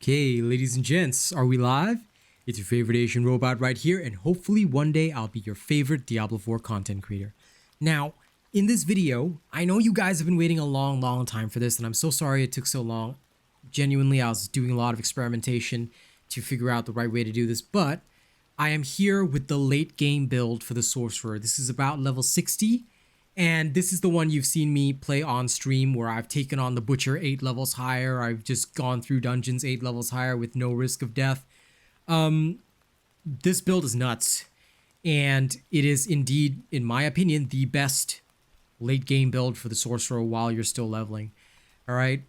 Okay, ladies and gents, are we live? It's your favorite Asian robot right here, and hopefully one day I'll be your favorite Diablo 4 content creator. Now, in this video, I know you guys have been waiting a long time for this, and I'm so sorry it took so long. Genuinely, I was doing a lot of experimentation to figure out the right way to do this, but I am here with the late game build for the Sorcerer. This is about level 60, and this is the one you've seen me play on stream where I've taken on the Butcher 8 levels higher. I've just gone through dungeons 8 levels higher with no risk of death. This build is nuts, and it is indeed, in my opinion, the best late game build for the Sorcerer while you're still leveling. Alright,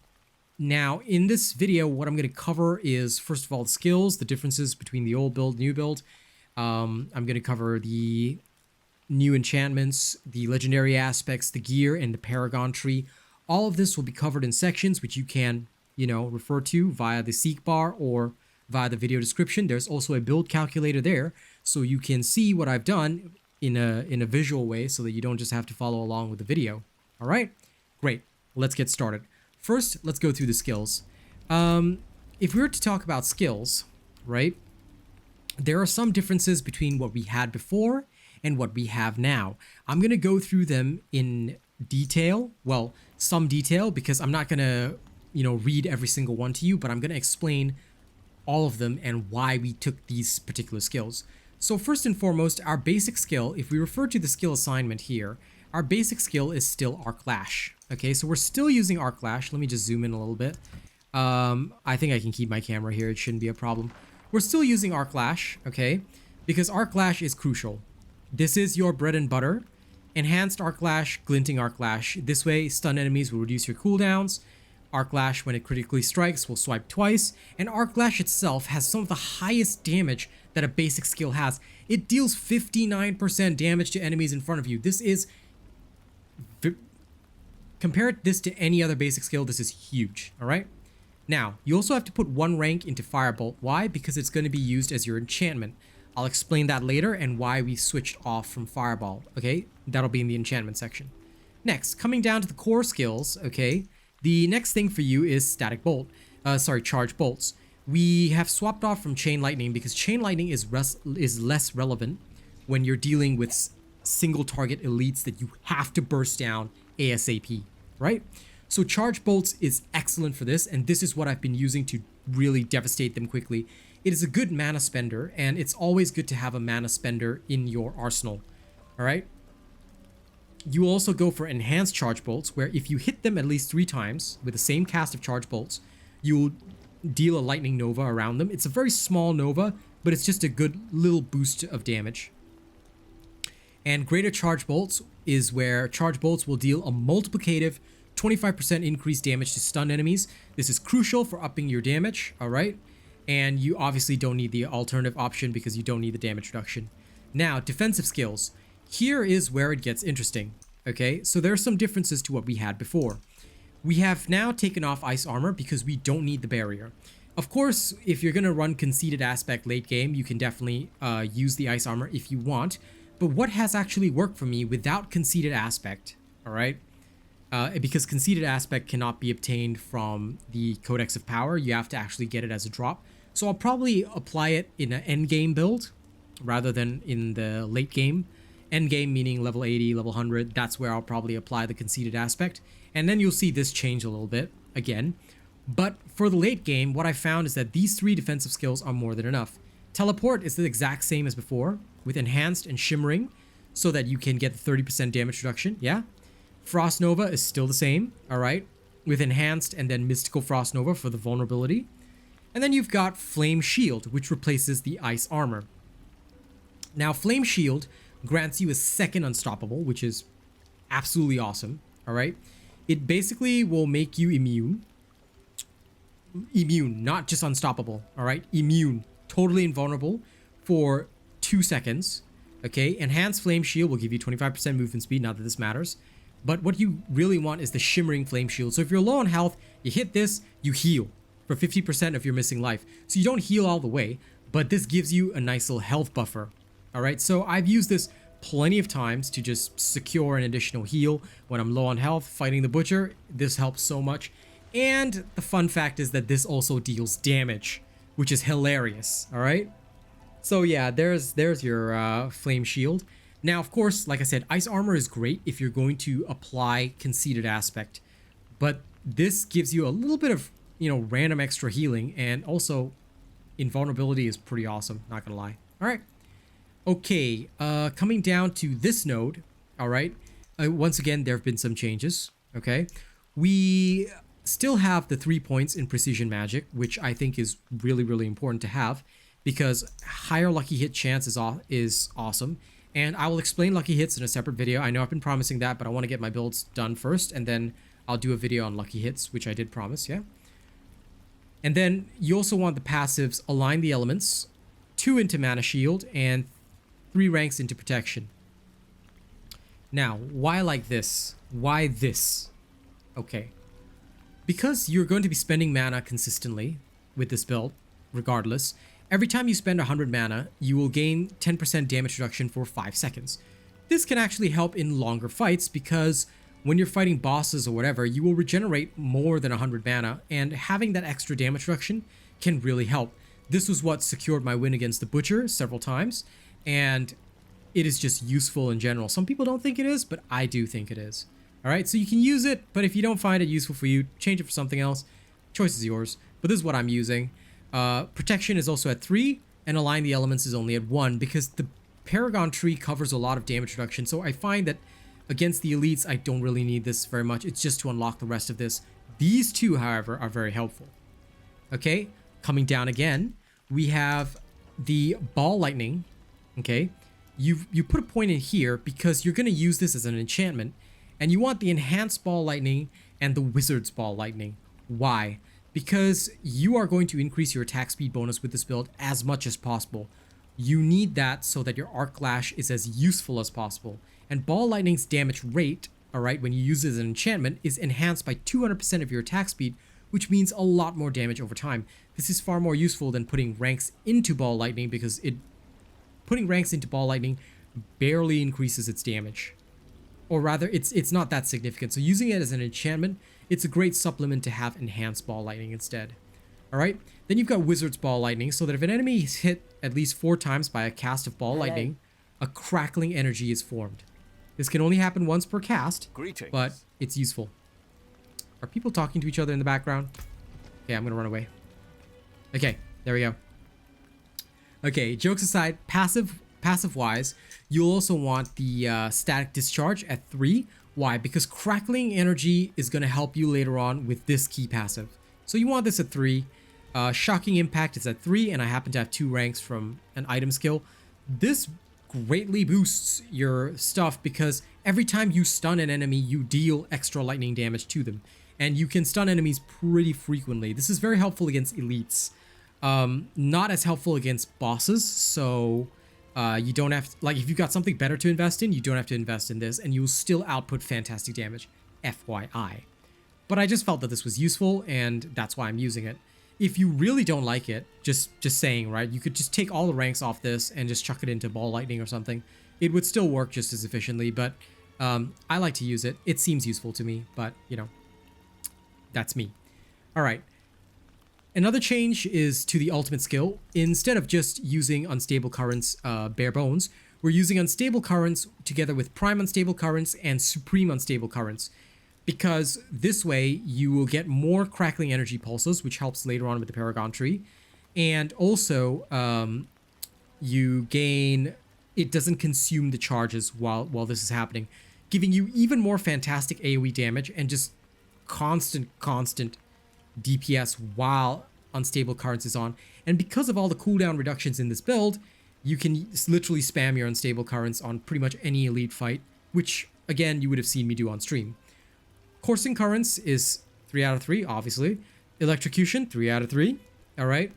now in this video, what I'm going to cover is, first of all, the skills, the differences between the old build, new build. I'm going to cover the new enchantments, the legendary aspects, the gear, and the Paragon tree. All of this will be covered in sections which you can, refer to via the seek bar or via the video description. There's also a build calculator there, so you can see what I've done in a visual way so that you don't just have to follow along with the video. All right, great. Let's get started. First, let's go through the skills. If we were to talk about skills, right, there are some differences between what we had before and what we have now. I'm going to go through them in detail. Well, some detail, because I'm not going to, read every single one to you, but I'm going to explain all of them and why we took these particular skills. So first and foremost, our basic skill, if we refer to the skill assignment here, our basic skill is still Arc Lash. Okay, so we're still using Arc Lash. Let me just zoom in a little bit. I think I can keep my camera here. It shouldn't be a problem. We're still using Arc Lash, okay, because Arc Lash is crucial. This is your bread and butter. Enhanced Arc Lash, Glinting Arc Lash. This way, stun enemies will reduce your cooldowns. Arc Lash, when it critically strikes, will swipe twice. And Arc Lash itself has some of the highest damage that a basic skill has. It deals 59% damage to enemies in front of you. This is... Compare this to any other basic skill, this is huge, alright? Now, you also have to put one rank into Firebolt. Why? Because it's going to be used as your enchantment. I'll explain that later and why we switched off from Fireball, okay? That'll be in the enchantment section. Next, coming down to the core skills, okay? The next thing for you is Static Bolt. Charge Bolts. We have swapped off from Chain Lightning because Chain Lightning is less relevant when you're dealing with single target elites that you have to burst down ASAP, right? So Charge Bolts is excellent for this, and this is what I've been using to really devastate them quickly. It is a good mana spender, and it's always good to have a mana spender in your arsenal, alright? You also go for Enhanced Charge Bolts, where if you hit them at least 3 times with the same cast of Charge Bolts, you'll deal a Lightning Nova around them. It's a very small Nova, but it's just a good little boost of damage. And Greater Charge Bolts is where Charge Bolts will deal a multiplicative 25% increased damage to stun enemies. This is crucial for upping your damage, alright? And you obviously don't need the alternative option because you don't need the damage reduction. Now, defensive skills. Here is where it gets interesting, okay? So there are some differences to what we had before. We have now taken off Ice Armor because we don't need the barrier. Of course, if you're going to run Conceited Aspect late game, you can definitely use the Ice Armor if you want. But what has actually worked for me without Conceited Aspect, alright? Because Conceited Aspect cannot be obtained from the Codex of Power. You have to actually get it as a drop. So I'll probably apply it in an endgame build rather than in the late game. Endgame meaning level 80, level 100, that's where I'll probably apply the Conceited Aspect. And then you'll see this change a little bit again. But for the late game, what I found is that these 3 defensive skills are more than enough. Teleport is the exact same as before, with Enhanced and Shimmering, so that you can get the 30% damage reduction, yeah? Frost Nova is still the same, alright? With Enhanced and then Mystical Frost Nova for the vulnerability. And then you've got Flame Shield, which replaces the Ice Armor. Now, Flame Shield grants you a second Unstoppable, which is absolutely awesome, alright? It basically will make you immune. Immune, not just unstoppable, alright? Immune, totally invulnerable for 2 seconds, okay? Enhanced Flame Shield will give you 25% movement speed, not that this matters. But what you really want is the Shimmering Flame Shield. So if you're low on health, you hit this, you heal for 50% of your missing life. So you don't heal all the way, but this gives you a nice little health buffer. Alright, so I've used this plenty of times to just secure an additional heal when I'm low on health fighting the Butcher. This helps so much. And the fun fact is that this also deals damage, which is hilarious, all right? So yeah, there's your flame shield. Now, of course, like I said, ice armor is great if you're going to apply conceited aspect, but this gives you a little bit of, random extra healing, and also invulnerability is pretty awesome, not gonna lie. All right. Okay, coming down to this node, all right, once again, there have been some changes, okay? We still have the 3 points in precision magic, which I think is really, really important to have, because higher lucky hit chance is awesome, and I will explain lucky hits in a separate video. I know I've been promising that, but I want to get my builds done first, and then I'll do a video on lucky hits, which I did promise, yeah? And then you also want the passives align the elements, 2 into mana shield, and 3 ranks into protection. Now, why like this? Why this? Okay. Because you're going to be spending mana consistently with this build, regardless. Every time you spend 100 mana, you will gain 10% damage reduction for 5 seconds. This can actually help in longer fights because when you're fighting bosses or whatever, you will regenerate more than 100 mana, and having that extra damage reduction can really help. This was what secured my win against the Butcher several times, and it is just useful in general. Some people don't think it is, but I do think it is. All right, so you can use it, but if you don't find it useful for you, change it for something else. Choice is yours, but this is what I'm using. Protection is also at 3, and align the elements is only at 1, because the Paragon tree covers a lot of damage reduction, so I find that against the elites, I don't really need this very much. It's just to unlock the rest of this. These two, however, are very helpful. Okay, coming down again, we have the ball lightning. Okay, you put a point in here because you're going to use this as an enchantment, and you want the enhanced ball lightning and the wizard's ball lightning. Why? Because you are going to increase your attack speed bonus with this build as much as possible. You need that so that your arc lash is as useful as possible. And ball lightning's damage rate, all right, when you use it as an enchantment, is enhanced by 200% of your attack speed, which means a lot more damage over time. This is far more useful than putting ranks into ball lightning, because putting ranks into ball lightning barely increases its damage. Or rather, it's not that significant. So using it as an enchantment, it's a great supplement to have enhanced ball lightning instead. All right, then you've got wizard's ball lightning, so that if an enemy is hit at least 4 times by a cast of ball lightning, a crackling energy is formed. This can only happen once per cast, but it's useful. Are people talking to each other in the background? Okay, I'm gonna run away. Okay, there we go. Okay, jokes aside, passive-wise, you'll also want the static discharge at 3. Why? Because crackling energy is gonna help you later on with this key passive. So you want this at 3. Shocking impact is at 3, and I happen to have 2 ranks from an item skill. This greatly boosts your stuff because every time you stun an enemy, you deal extra lightning damage to them, and you can stun enemies pretty frequently. This is very helpful against elites, not as helpful against bosses. So you don't have to, like, if you've got something better to invest in, you don't have to invest in this, and you'll still output fantastic damage, FYI. But I just felt that this was useful, and that's why I'm using it. If you really don't like it, just saying, right, you could just take all the ranks off this and just chuck it into ball lightning or something. It would still work just as efficiently, but I like to use it. It seems useful to me, but, that's me. All right. Another change is to the ultimate skill. Instead of just using unstable currents bare bones, we're using unstable currents together with prime unstable currents and supreme unstable currents. Because this way you will get more crackling energy pulses, which helps later on with the Paragon tree. And also you gain, it doesn't consume the charges while this is happening, giving you even more fantastic AoE damage and just constant DPS while unstable currents is on. And because of all the cooldown reductions in this build, you can literally spam your unstable currents on pretty much any elite fight, which again you would have seen me do on stream. Coursing currents is 3 out of 3, obviously. Electrocution, 3 out of 3. All right.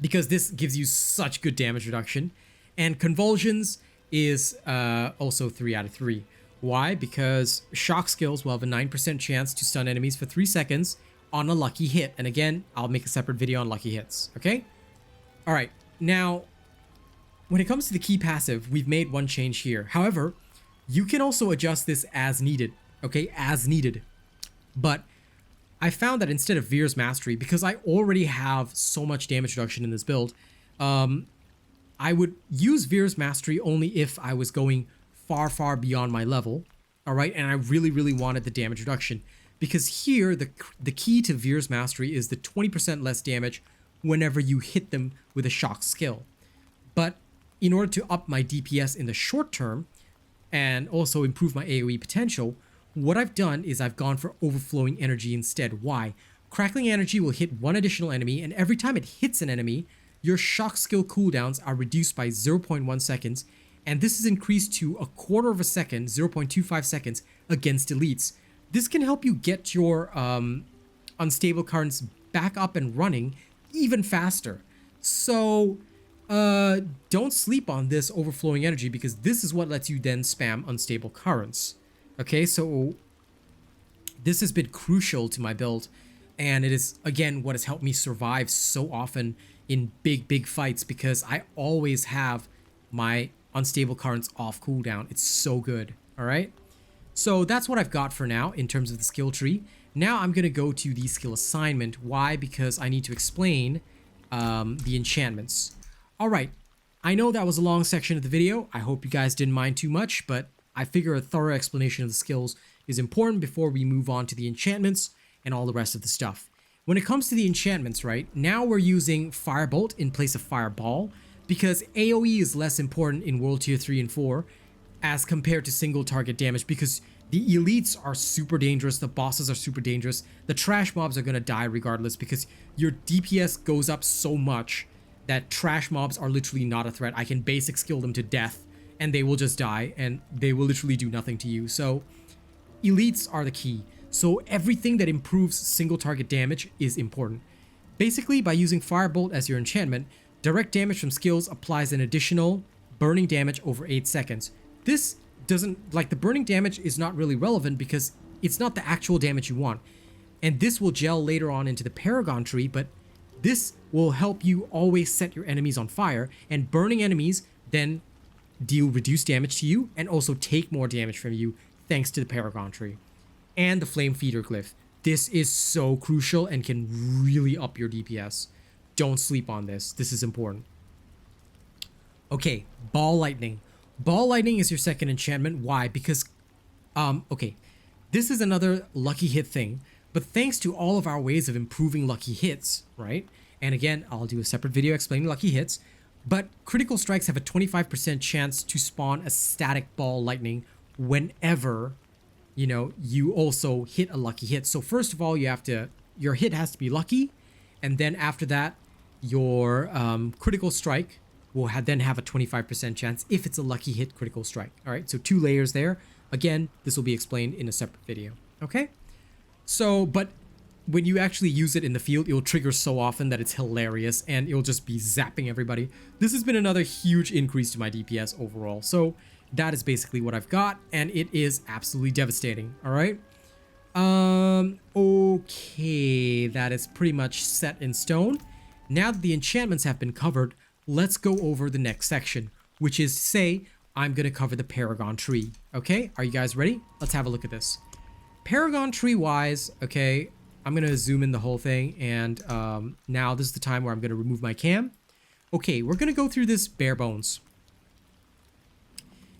Because this gives you such good damage reduction. And convulsions is also 3 out of 3. Why? Because shock skills will have a 9% chance to stun enemies for 3 seconds on a lucky hit. And again, I'll make a separate video on lucky hits. Okay. All right. Now, when it comes to the key passive, we've made one change here. However, you can also adjust this as needed. Okay, as needed. But I found that instead of Veer's Mastery, because I already have so much damage reduction in this build, I would use Veer's Mastery only if I was going far, far beyond my level, all right? And I really, really wanted the damage reduction. Because here, the key to Veer's Mastery is the 20% less damage whenever you hit them with a shock skill. But in order to up my DPS in the short term, and also improve my AoE potential, what I've done is I've gone for overflowing energy instead. Why? Crackling energy will hit one additional enemy, and every time it hits an enemy, your shock skill cooldowns are reduced by 0.1 seconds, and this is increased to a quarter of a second, 0.25 seconds, against elites. This can help you get your unstable currents back up and running even faster. So don't sleep on this overflowing energy, because this is what lets you then spam unstable currents. Okay, so this has been crucial to my build, and it is, again, what has helped me survive so often in big fights, because I always have my unstable currents off cooldown. It's so good. All right, so that's what I've got for now in terms of the skill tree. Now I'm gonna go to the skill assignment. Why? Because I need to explain the enchantments. All right, I know that was a long section of the video. I hope you guys didn't mind too much, but I figure a thorough explanation of the skills is important before we move on to the enchantments and all the rest of the stuff. When it comes to the enchantments, right, now we're using Firebolt in place of Fireball, because AoE is less important in World Tier 3 and 4 as compared to single target damage, because the elites are super dangerous, the bosses are super dangerous, the trash mobs are gonna die regardless, because your DPS goes up so much that trash mobs are literally not a threat. I can basic skill them to death and they will just die, and they will literally do nothing to you. So elites are the key. So everything that improves single target damage is important. Basically, by using Firebolt as your enchantment, direct damage from skills applies an additional burning damage over 8 seconds. This doesn't, like, the burning damage is not really relevant because it's not the actual damage you want. And this will gel later on into the Paragon tree, but this will help you always set your enemies on fire, and burning enemies then deal reduced damage to you and also take more damage from you thanks to the Paragon tree. And the Flame Feeder glyph. This is so crucial and can really up your DPS. Don't sleep on this. This is important. Okay, Ball Lightning. Ball Lightning is your second enchantment. Why? Because, okay, this is another lucky hit thing, but thanks to all of our ways of improving lucky hits, right? And again, I'll do a separate video explaining lucky hits, but critical strikes have a 25% chance to spawn a static ball lightning whenever, you know, you also hit a lucky hit. So first of all, your hit has to be lucky, and then after that, your critical strike will then have a 25% chance if it's a lucky hit critical strike. All right, so 2 layers there. Again, this will be explained in a separate video. Okay, so but when you actually use it in the field, it will trigger so often that it's hilarious, and it'll just be zapping everybody. This has been another huge increase to my DPS overall. So that is basically what I've got, and it is absolutely devastating. All right. Okay, that is pretty much set in stone. Now that the enchantments have been covered, let's go over the next section, which is to say, I'm going to cover the Paragon tree. Okay, are you guys ready? Let's have a look at this. Paragon tree wise, okay, I'm going to zoom in the whole thing, and now this is the time where I'm going to remove my cam. Okay, we're going to go through this bare bones.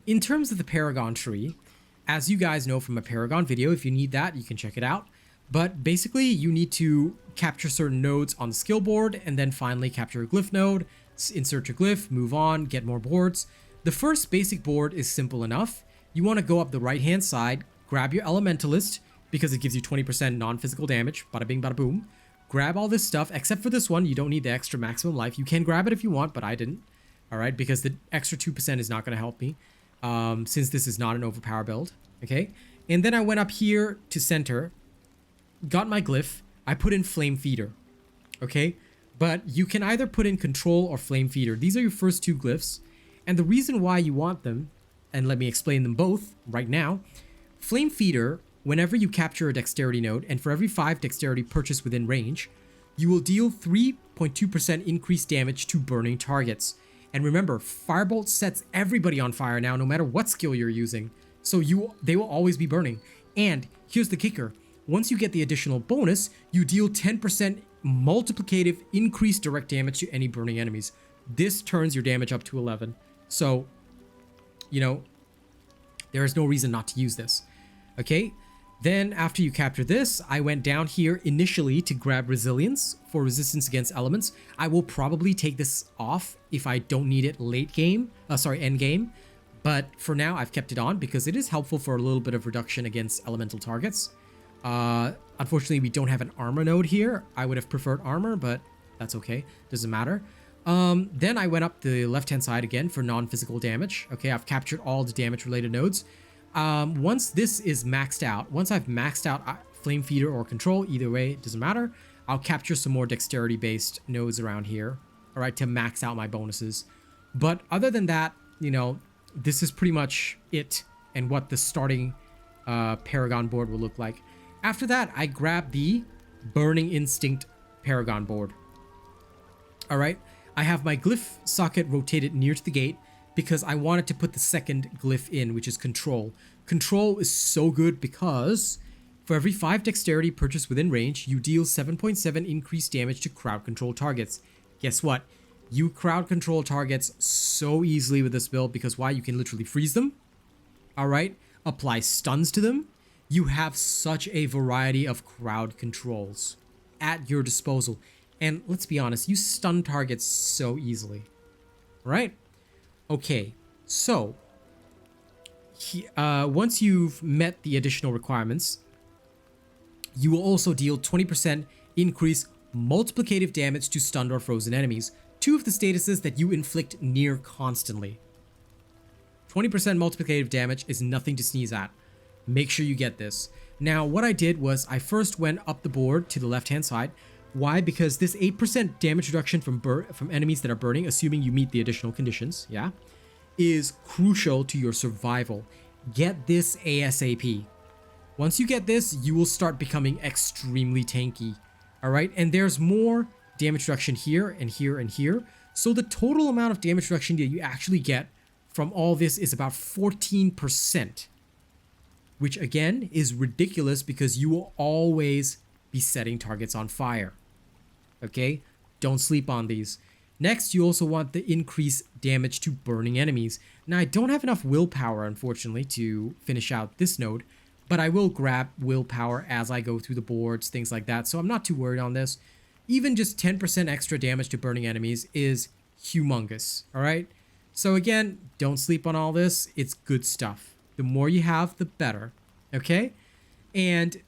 In terms of the Paragon tree, as you guys know from a Paragon video, if you need that, you can check it out. But basically, you need to capture certain nodes on the skill board, and then finally capture a glyph node, insert your glyph, move on, get more boards. The first basic board is simple enough. You want to go up the right-hand side, grab your Elementalist, because it gives you 20% non-physical damage, bada bing, bada boom. Grab all this stuff, except for this one, you don't need the extra maximum life. You can grab it if you want, but I didn't. All right, because the extra 2% is not going to help me, since this is not an overpower build, okay? And then I went up here to center, got my glyph, I put in Flame Feeder, okay? But you can either put in Control or Flame Feeder. These are your first 2 glyphs, and the reason why you want them, and let me explain them both right now. Flame Feeder, whenever you capture a dexterity node, and for every 5 dexterity purchased within range, you will deal 3.2% increased damage to burning targets. And remember, Firebolt sets everybody on fire now, no matter what skill you're using. So they will always be burning. And here's the kicker. once you get the additional bonus, you deal 10% multiplicative increased direct damage to any burning enemies. This turns your damage up to 11. So, you know, there is no reason not to use this. Okay, then after you capture this, I went down here initially to grab resilience for resistance against elements. I will probably take this off if I don't need it late game, end game. But for now, I've kept it on because it is helpful for a little bit of reduction against elemental targets. Unfortunately, we don't have an armor node here. I would have preferred armor, but that's okay. Doesn't matter. Then I went up the left-hand side again for non-physical damage. Okay, I've captured all the damage-related nodes. Once this is maxed out, once I've maxed out Flame Feeder or Control, either way, it doesn't matter, I'll capture some more dexterity-based nodes around here, all right, to max out my bonuses. But other than that, you know, this is pretty much it and what the starting Paragon board will look like. After that, I grabbed the Burning Instinct Paragon board. All right, I have my glyph socket rotated near to the gate because I wanted to put the second glyph in, which is Control. Control is so good because for every 5 dexterity purchased within range, you deal 7.7 increased damage to crowd control targets. Guess what? You crowd control targets so easily with this build because why? You can literally freeze them. All right, apply stuns to them. You have such a variety of crowd controls at your disposal. And let's be honest, you stun targets so easily, right? Okay, so once you've met the additional requirements, you will also deal 20% increase multiplicative damage to stunned or frozen enemies. 2 of the statuses that you inflict near constantly. 20% multiplicative damage is nothing to sneeze at. Make sure you get this. Now, what I did was I first went up the board to the left-hand side. Why? Because this 8% damage reduction from enemies that are burning, assuming you meet the additional conditions, yeah, is crucial to your survival. Get this ASAP. Once you get this, you will start becoming extremely tanky. All right, and there's more damage reduction here and here and here. So the total amount of damage reduction that you actually get from all this is about 14%, which again is ridiculous because you will always be setting targets on fire. Okay, don't sleep on these. Next, you also want the increased damage to burning enemies. Now, I don't have enough willpower, unfortunately, to finish out this node, but I will grab willpower as I go through the boards, things like that, so I'm not too worried on this. Even just 10% extra damage to burning enemies is humongous, all right? So again, don't sleep on all this. It's good stuff. The more you have, the better, okay? And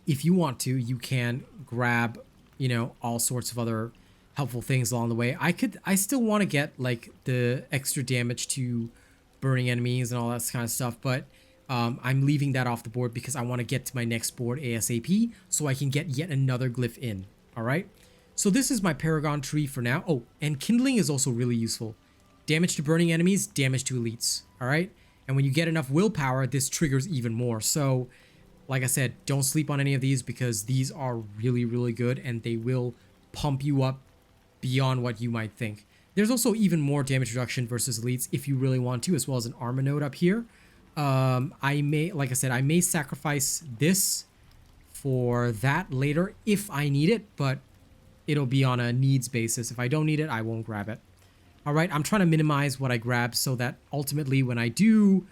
if you want to, you can grab, you know, all sorts of other helpful things along the way. I still want to get like the extra damage to burning enemies and all that kind of stuff, but I'm leaving that off the board because I want to get to my next board ASAP so I can get yet another glyph in. All right. So this is my Paragon tree for now. Oh, and kindling is also really useful. Damage to burning enemies, damage to elites. All right. And when you get enough willpower, this triggers even more. So like I said, don't sleep on any of these because these are really, really good and they will pump you up beyond what you might think. There's also even more damage reduction versus elites if you really want to, as well as an armor node up here. I may sacrifice this for that later if I need it, but it'll be on a needs basis. If I don't need it, I won't grab it. All right, I'm trying to minimize what I grab so that ultimately when I do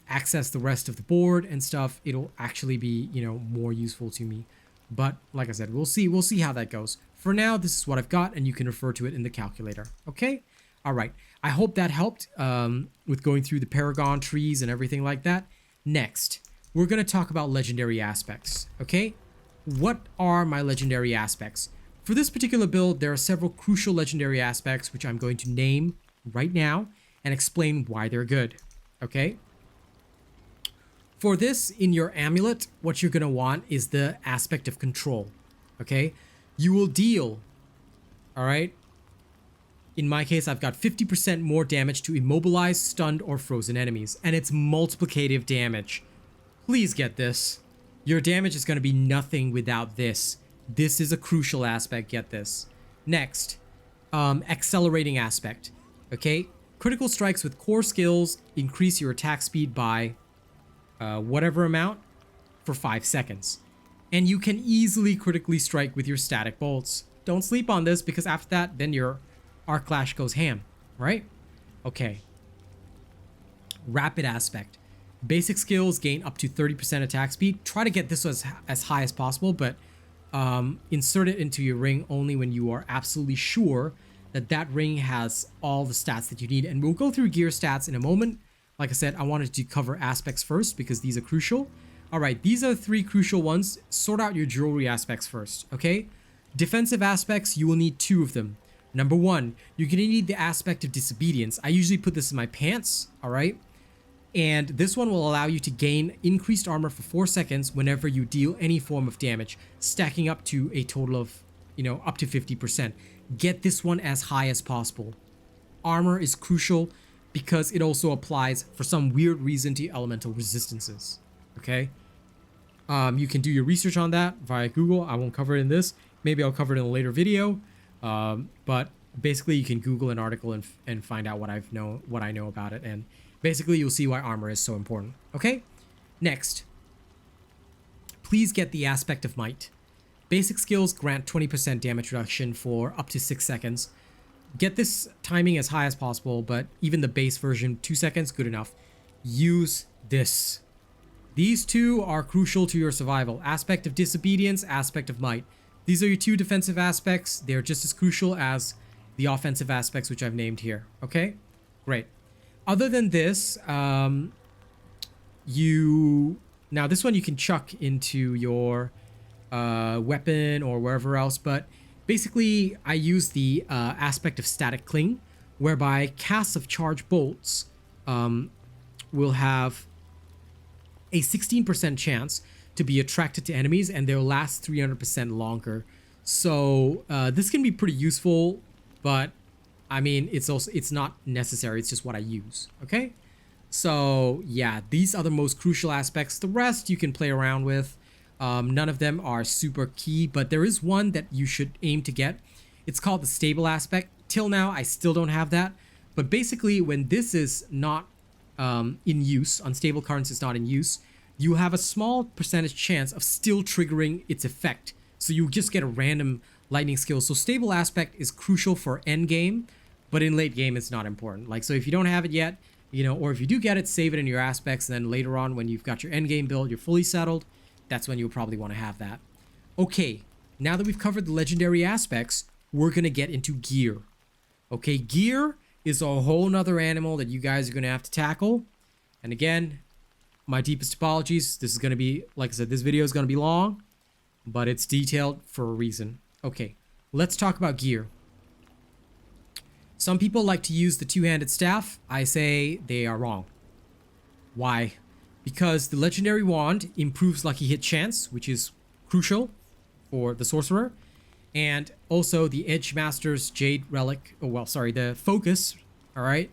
access the rest of the board and stuff, it'll actually be, you know, more useful to me. But like I said, we'll see how that goes. For now, this is what I've got, and you can refer to it in the calculator. Okay. All right. I hope that helped with going through the Paragon trees and everything like that. Next, we're going to talk about legendary aspects. Okay. What are my legendary aspects? For this particular build, there are several crucial legendary aspects, which I'm going to name right now and explain why they're good. Okay. For this, in your amulet, what you're going to want is the aspect of control. Okay. You will deal, all right? In my case, I've got 50% more damage to immobilize, stunned, or frozen enemies, and it's multiplicative damage. Please get this. Your damage is going to be nothing without this. This is a crucial aspect, get this. Next, accelerating aspect, okay? Critical strikes with core skills increase your attack speed by whatever amount. for 5 seconds. And you can easily critically strike with your static bolts. Don't sleep on this, because after that, then your arc clash goes ham, right? Okay. Rapid aspect. Basic skills gain up to 30% attack speed. Try to get this as high as possible, but insert it into your ring only when you are absolutely sure that that ring has all the stats that you need. And we'll go through gear stats in a moment. Like I said, I wanted to cover aspects first because these are crucial. All right, these are the 3 crucial ones. Sort out your jewelry aspects first, okay? Defensive aspects, you will need 2 of them. Number 1, you're gonna need the aspect of disobedience. I usually put this in my pants, all right? And this one will allow you to gain increased armor for 4 seconds whenever you deal any form of damage, stacking up to a total of, up to 50%. Get this one as high as possible. Armor is crucial because it also applies for some weird reason to elemental resistances, okay? You can do your research on that via Google. I won't cover it in this. Maybe I'll cover it in a later video. But basically you can Google an article and find out what I know about it. And basically you'll see why armor is so important. Okay, next, please get the aspect of might. Basic skills grant 20% damage reduction for up to 6 seconds. Get this timing as high as possible, but even the base version, 2 seconds, good enough. Use this. These 2 are crucial to your survival. Aspect of disobedience, aspect of might. These are your 2 defensive aspects. They're just as crucial as the offensive aspects, which I've named here. Okay, great. Other than this, now this one you can chuck into your weapon or wherever else, but basically I use the aspect of static cling, whereby casts of charge bolts will have a 16% chance to be attracted to enemies, and they'll last 300% longer. So this can be pretty useful, but I mean, it's not necessary. It's just what I use. Okay, so yeah, these are the most crucial aspects. The rest you can play around with. None of them are super key, but there is one that you should aim to get. It's called the stable aspect. Till now, I still don't have that. But basically, when this is not in use, unstable currency is not in use, you have a small percentage chance of still triggering its effect. So you just get a random lightning skill. So stable aspect is crucial for end game, but in late game it's not important. Like, so if you don't have it yet, or if you do get it, save it in your aspects, and then later on when you've got your end game build, you're fully settled, that's when you'll probably want to have that. Okay, now that we've covered the legendary aspects, we're gonna get into gear. Okay, gear is a whole nother animal that you guys are gonna have to tackle. And again, my deepest apologies. This is gonna be, like I said, this video is gonna be long, but it's detailed for a reason. Okay, let's talk about gear. Some people like to use the two-handed staff. I say they are wrong. Why? Because the legendary wand improves lucky hit chance, which is crucial for the sorcerer. And also the Edge Master's Jade Relic, the Focus, all right?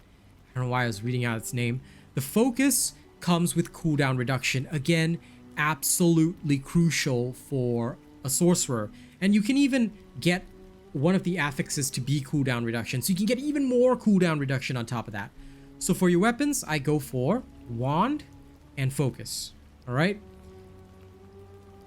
I don't know why I was reading out its name. The Focus comes with cooldown reduction. Again, absolutely crucial for a sorcerer. And you can even get one of the affixes to be cooldown reduction, so you can get even more cooldown reduction on top of that. So for your weapons, I go for Wand and Focus, all right?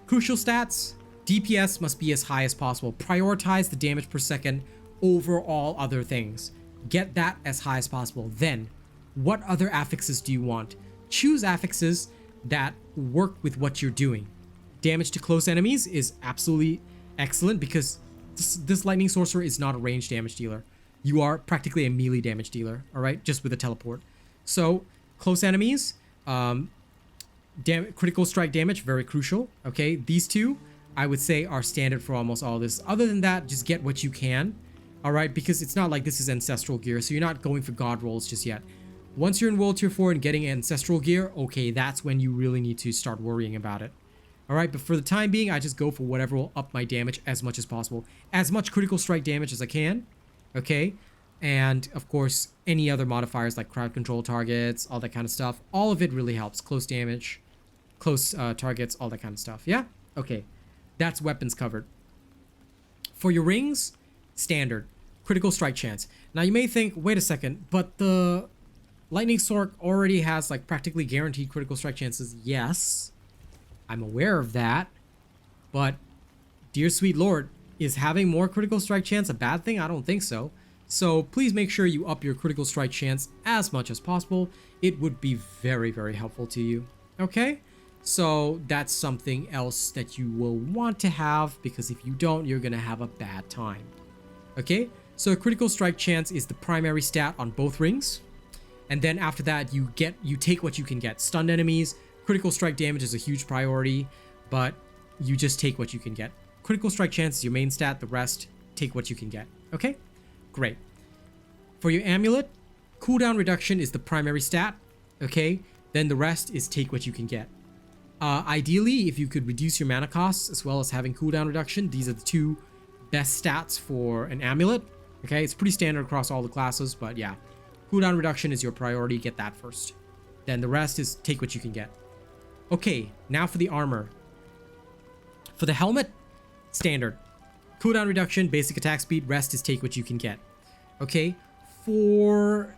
Crucial stats, DPS must be as high as possible. Prioritize the damage per second over all other things. Get that as high as possible. Then, what other affixes do you want? Choose affixes that work with what you're doing. Damage to close enemies is absolutely excellent because this Lightning Sorcerer is not a ranged damage dealer. You are practically a melee damage dealer, all right? Just with a teleport. So, close enemies, critical strike damage, very crucial, okay? These two, I would say, are standard for almost all this. Other than that, just get what you can, all right? Because it's not like this is ancestral gear, so you're not going for god rolls just yet. Once you're in World Tier 4 and getting ancestral gear, okay, that's when you really need to start worrying about it. All right, but for the time being, I just go for whatever will up my damage as much as possible. As much critical strike damage as I can, okay? And, of course, any other modifiers like crowd control targets, all that kind of stuff. All of it really helps. Close damage, close targets, all that kind of stuff. Yeah? Okay. That's weapons covered. For your rings, standard. Critical strike chance. Now, you may think, wait a second, but the Lightning Sword already has, like, practically guaranteed critical strike chances. Yes. I'm aware of that, but dear sweet lord, is having more critical strike chance a bad thing? I don't think so. So please make sure you up your critical strike chance as much as possible. It would be very, very helpful to you. Okay? So that's something else that you will want to have, because if you don't, you're gonna have a bad time. Okay? So critical strike chance is the primary stat on both rings. And then after that, you take what you can get. Stunned enemies, critical strike damage is a huge priority, but you just take what you can get. Critical strike chance is your main stat, the rest, take what you can get. Okay? Great. For your amulet, cooldown reduction is the primary stat. Okay? Then the rest is take what you can get. Ideally, if you could reduce your mana costs as well as having cooldown reduction, these are the two best stats for an amulet. Okay? It's pretty standard across all the classes, but yeah. Cooldown reduction is your priority, get that first. Then the rest is take what you can get. Okay, now for the armor. For the helmet, standard. Cooldown reduction, basic attack speed, rest is take what you can get. Okay, for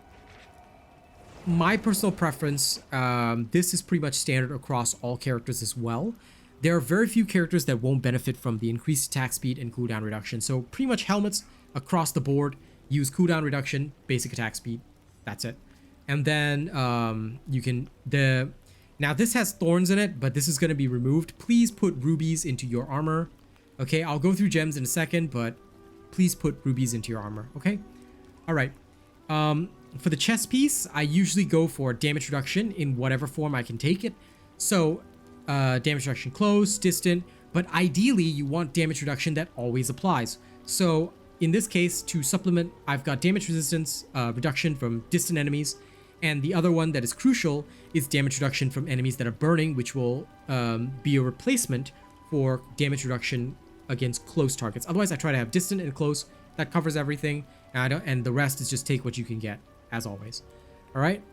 my personal preference, this is pretty much standard across all characters as well. There are very few characters that won't benefit from the increased attack speed and cooldown reduction. So pretty much helmets across the board use cooldown reduction, basic attack speed. That's it. And then you can now this has thorns in it, but this is going to be removed. Please put rubies into your armor. Okay, I'll go through gems in a second, but please put rubies into your armor. Okay. All right. For the chest piece, I usually go for damage reduction in whatever form I can take it. So damage reduction close, distant, but ideally you want damage reduction that always applies. So in this case, to supplement, I've got damage resistance reduction from distant enemies, and the other one that is crucial is damage reduction from enemies that are burning, which will be a replacement for damage reduction against close targets. Otherwise, I try to have distant and close. That covers everything, and the rest is just take what you can get, as always. All right?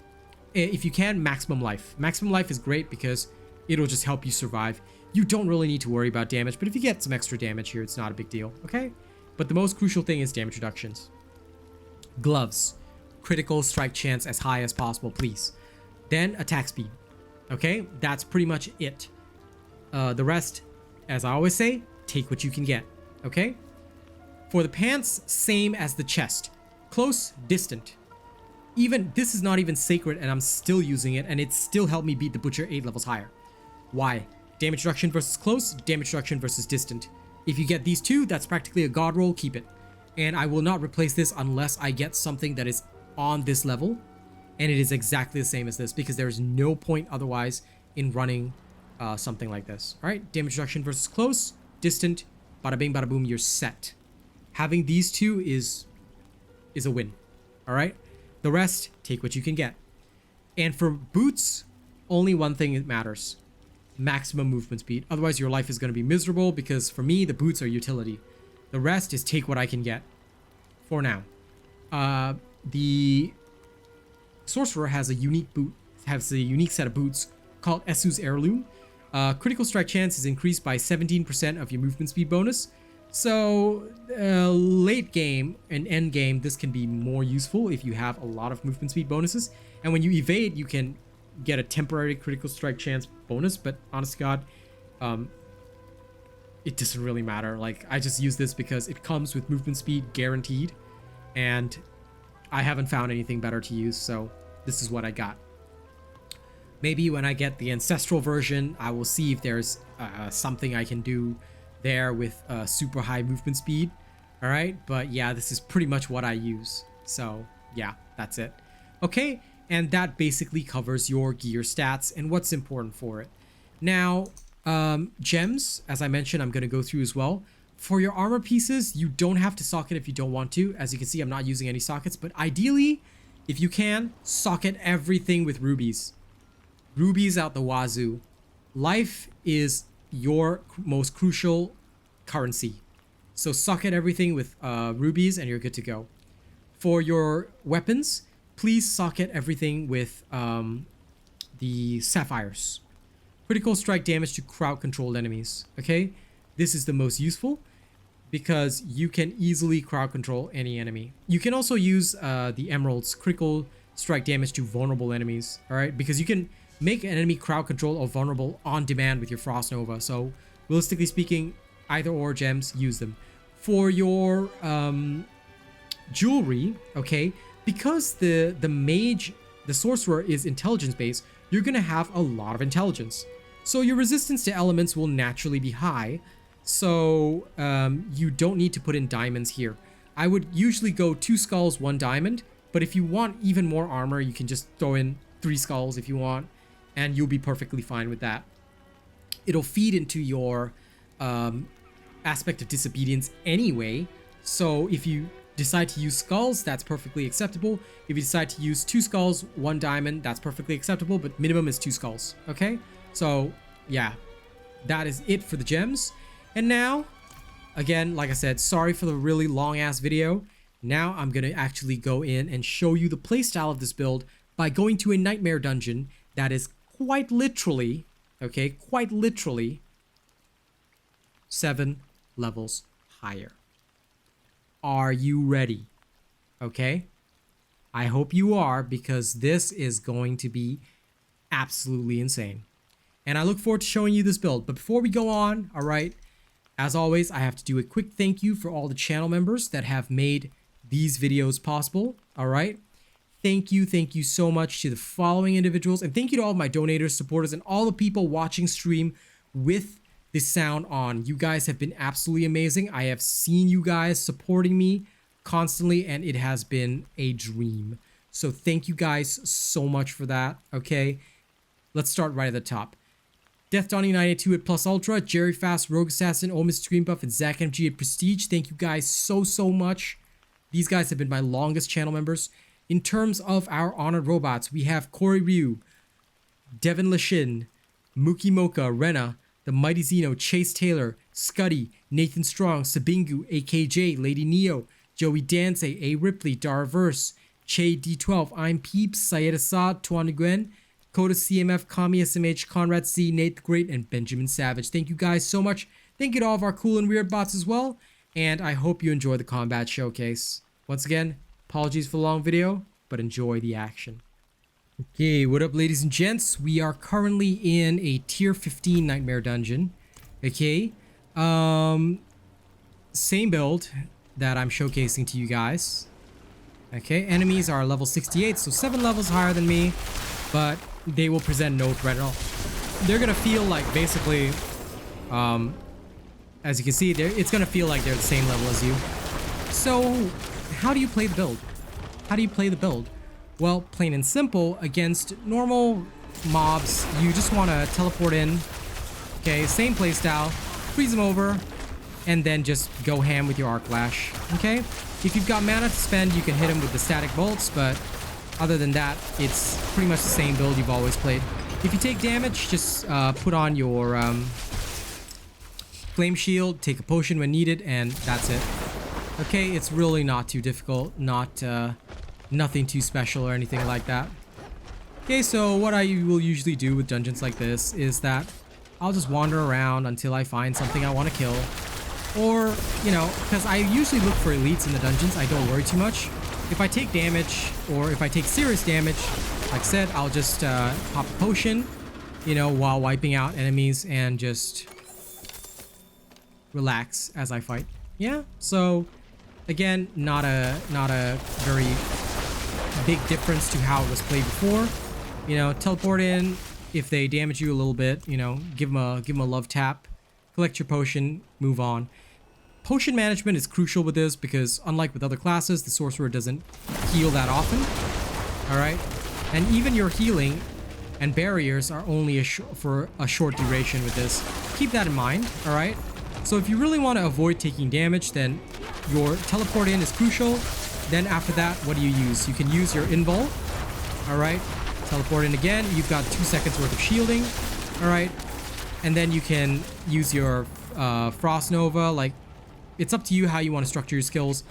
If you can, maximum life. Maximum life is great because it'll just help you survive. You don't really need to worry about damage, but if you get some extra damage here, it's not a big deal, okay? But the most crucial thing is damage reductions. Gloves. Critical strike chance as high as possible, please. Then attack speed. Okay? That's pretty much it. The rest, as I always say, take what you can get. Okay? For the pants, same as the chest. Close, distant. Even, this is not even sacred and I'm still using it, and it still helped me beat the Butcher 8 levels higher. Why? Damage reduction versus close, damage reduction versus distant. If you get these two, that's practically a god roll, keep it. And I will not replace this unless I get something that is on this level. And it is exactly the same as this, because there is no point otherwise in running something like this. Alright, damage reduction versus close, distant, bada bing, bada boom, you're set. Having these two is a win. Alright? The rest, take what you can get. And for boots, only one thing matters. Maximum movement speed. Otherwise, your life is going to be miserable, because for me, the boots are utility. The rest is take what I can get. For now. The Sorcerer has a unique set of boots called Esu's Heirloom. Critical strike chance is increased by 17% of your movement speed bonus. So late game and end game, this can be more useful if you have a lot of movement speed bonuses. And when you evade, you can get a temporary critical strike chance bonus. But honest to God, it doesn't really matter. Like, I just use this because it comes with movement speed guaranteed, and I haven't found anything better to use, so this is what I got. Maybe when I get the ancestral version, I will see if there's something I can do there with super high movement speed. All right, but yeah, this is pretty much what I use. So yeah, that's it. Okay, and that basically covers your gear stats and what's important for it. Now, gems, as I mentioned, I'm going to go through as well. For your armor pieces, you don't have to socket if you don't want to. As you can see, I'm not using any sockets, but ideally, if you can, socket everything with rubies. Rubies out the wazoo. Life is your most crucial currency. So socket everything with rubies and you're good to go. For your weapons, please socket everything with the sapphires. Critical strike damage to crowd controlled enemies. Okay, this is the most useful because you can easily crowd control any enemy. You can also use the emeralds, critical strike damage to vulnerable enemies. All right, because you can make an enemy crowd control or vulnerable on demand with your Frost Nova. So realistically speaking, either or gems, use them. For your jewelry, okay, because the mage, the sorcerer is intelligence based, you're gonna have a lot of intelligence. So your resistance to elements will naturally be high. So you don't need to put in diamonds here. I would usually go 2 skulls, 1 diamond. But if you want even more armor, you can just throw in 3 skulls if you want, and you'll be perfectly fine with that. It'll feed into your aspect of disobedience anyway. So if you decide to use skulls, that's perfectly acceptable. If you decide to use 2 skulls, 1 diamond, that's perfectly acceptable, but minimum is 2 skulls, okay? So yeah, that is it for the gems. And now, again, like I said, sorry for the really long ass video. Now I'm going to actually go in and show you the playstyle of this build by going to a nightmare dungeon that is quite literally, okay, quite literally 7 levels higher. Are you ready? Okay? I hope you are, because this is going to be absolutely insane. And I look forward to showing you this build. But before we go on, all right, as always, I have to do a quick thank you for all the channel members that have made these videos possible. All right, thank you so much to the following individuals, and thank you to all of my donators, supporters, and all the people watching stream with the sound on. You guys have been absolutely amazing. I have seen you guys supporting me constantly, and it has been a dream. So thank you guys so much for that. Okay, let's start right at the top. Death Donnie 982 at Plus Ultra, Jerry Fast, Rogue Assassin, Ole Mr. Green Buff, and Zach MG at Prestige. Thank you guys so much. These guys have been my longest channel members. In terms of our honored robots, we have Corey Ryu, Devin Lashin, Mookie Mocha, Rena, the Mighty Zeno, Chase Taylor, Scuddy, Nathan Strong, Sabingu, AKJ, Lady Neo, Joey Dance, A Ripley, Darverse, Che D12, I'm Peeps, Syed Assad, Tuan Nguyen, Coda CMF, Kami SMH, Conrad C, Nate the Great, and Benjamin Savage. Thank you guys so much. Thank you to all of our cool and weird bots as well. And I hope you enjoy the combat showcase. Once again, apologies for the long video, but enjoy the action. Okay, what up ladies and gents? We are currently in a tier 15 nightmare dungeon. Okay, same build that I'm showcasing to you guys. Okay, enemies are level 68, so 7 levels higher than me, but they will present no threat at all. They're gonna feel like basically, as you can see, it's gonna feel like they're the same level as you. So, how do you play the build? How do you play the build? Well, plain and simple, against normal mobs, you just want to teleport in. Okay, same playstyle, freeze them over, and then just go ham with your Arc Lash. Okay, if you've got mana to spend, you can hit them with the static bolts, but other than that, it's pretty much the same build you've always played. If you take damage, just put on your Flame Shield, take a potion when needed, and that's it. Okay, it's really not too difficult, nothing too special or anything like that. Okay, so what I will usually do with dungeons like this is that I'll just wander around until I find something I want to kill. Or, you know, because I usually look for elites in the dungeons, I don't worry too much. If I take damage, or if I take serious damage, like I said, I'll just pop a potion, you know, while wiping out enemies and just relax as I fight. Yeah, so again, not a very big difference to how it was played before. You know, teleport in. If they damage you a little bit, you know, give them a love tap, collect your potion, move on. Potion management is crucial with this because unlike with other classes, the sorcerer doesn't heal that often. All right, and even your healing and barriers are only for a short duration with this. Keep that in mind. All right. So if you really want to avoid taking damage, then your teleport in is crucial. Then after that, what do you use? You can use your invul. All right, teleport in again. You've got 2 seconds worth of shielding. All right, and then you can use your Frost Nova. Like, it's up to you how you want to structure your skills,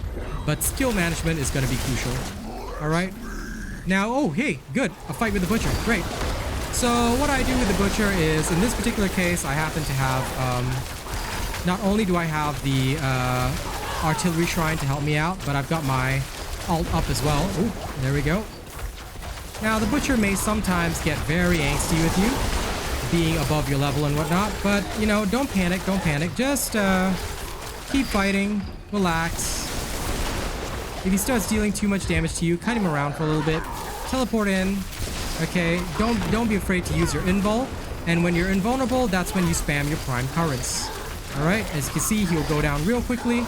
but skill management is going to be crucial. All right. Now, oh hey, good, a fight with the butcher. Great. So what I do with the butcher is, in this particular case, I happen to have. Not only do I have the artillery shrine to help me out, but I've got my alt up as well. Ooh, there we go. Now, the Butcher may sometimes get very angsty with you, being above your level and whatnot, but, you know, don't panic, don't panic. Just, keep fighting, relax. If he starts dealing too much damage to you, cut him around for a little bit, teleport in, okay? Don't be afraid to use your invul, and when you're invulnerable, that's when you spam your prime currents. Alright, as you can see, he'll go down real quickly.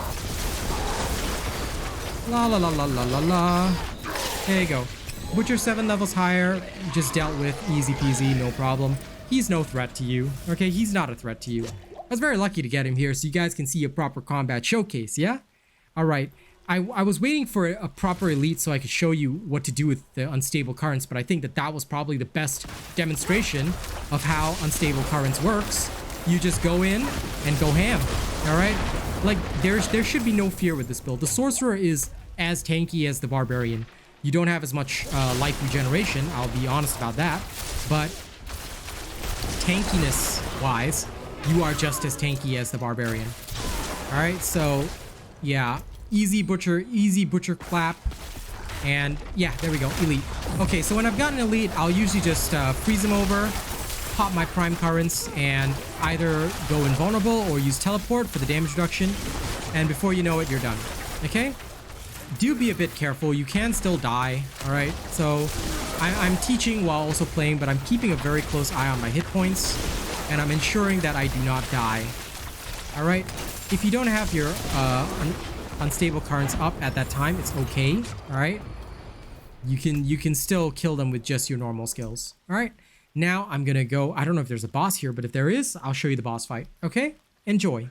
La la la la la la la. There you go. Butcher 7 levels higher, just dealt with easy peasy, no problem. He's no threat to you, okay? He's not a threat to you. I was very lucky to get him here so you guys can see a proper combat showcase, yeah? Alright, I was waiting for a proper elite so I could show you what to do with the unstable currents, but I think that was probably the best demonstration of how unstable currents works. You just go in and go ham, alright? Like, there should be no fear with this build. The Sorcerer is as tanky as the Barbarian. You don't have as much life regeneration, I'll be honest about that, but tankiness-wise, you are just as tanky as the Barbarian. Alright, so, yeah, easy Butcher clap, and yeah, there we go, elite. Okay, so when I've gotten elite, I'll usually just freeze him over, pop my prime currents, and either go invulnerable or use teleport for the damage reduction, and before you know it, you're done. Okay? Do be a bit careful. You can still die. Alright? So, I'm teaching while also playing, but I'm keeping a very close eye on my hit points, and I'm ensuring that I do not die. Alright? If you don't have your unstable currents up at that time, it's okay. Alright? You can still kill them with just your normal skills. Alright? Now I'm gonna go, I don't know if there's a boss here, but if there is, I'll show you the boss fight. Okay? Enjoy.